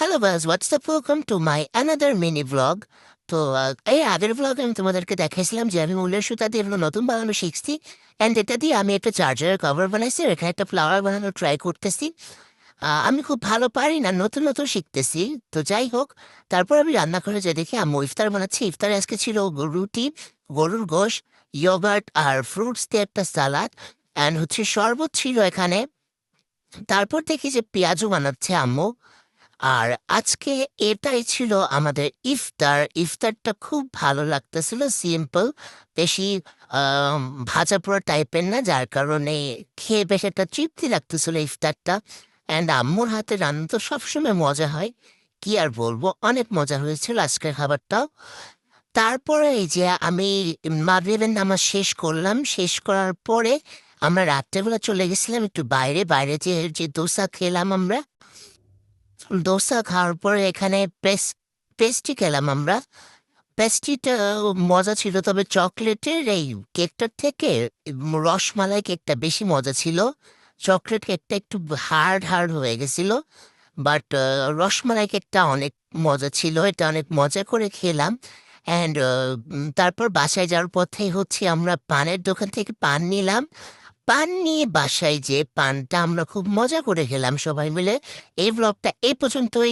Hello বাজ, WhatsApp welcome to my another mini blog. তো এই আগের ব্লগে আমি তোমাদেরকে দেখাইছিলাম যে আমি উলের সুতা দিয়ে এগুলো নতুন বানানো শিখছি। অ্যান্ড এটা দিয়ে আমি একটা চার্জারের কভার বানাইছি, আর এখানে একটা ফ্লাওয়ার বানানো ট্রাই করতেছি। আমি খুব ভালো পারি না, নতুন নতুন শিখতেছি। তো যাই হোক, তারপর আমি রান্না করে যে দেখি আম্মু ইফতার বানাচ্ছি। ইফতারে আজকে ছিল রুটি, গরুর গোশ, ইয়োগার্ট আর ফ্রুটস দিয়ে একটা সালাদ, অ্যান্ড হচ্ছে শরবত ছিল এখানে। তারপর দেখি যে পেঁয়াজু বানাচ্ছে আম্মু। আর আজকে এটাই ছিল আমাদের ইফতার। ইফতারটা খুব ভালো লাগতেছিল, সিম্পল, বেশি আম, ভাজা পোড়া টাইপের না, যার কারণে খেয়ে বেশ একটা তৃপ্তি লাগতেছিল ইফতারটা। অ্যান্ড আম্মুর হাতে রান্না তো সবসময় মজা হয়, কি আর বলবো, অনেক মজা হয়েছিল আজকের খাবারটাও। তারপরে এই যে আমি মাগরিবের নামাজ শেষ করলাম, শেষ করার পরে আমরা রাত্রেবেলা চলে গেছিলাম একটু বাইরে। বাইরে যে যে দোসা খেলাম আমরা, দোসা খাওয়ার পরে এখানে পেস্ট্রি খেলাম আমরা। পেস্ট্রিটা মজা ছিল, তবে চকলেটের এই কেকটার থেকে রসমালাই কেকটা বেশি মজা ছিল। চকলেট কেকটা একটু হার্ড হার্ড হয়ে গেছিল, বাট রসমালাই কেকটা অনেক মজা ছিল, এটা অনেক মজা করে খেলাম। অ্যান্ড তারপর বাসায় যাওয়ার পথে হচ্ছে আমরা পানের দোকান থেকে পান নিলাম। পান নিয়ে বাসায় যে পানটা আমরা খুব মজা করে খেলাম সবাই মিলে। এই ব্লগটা এই পর্যন্তই।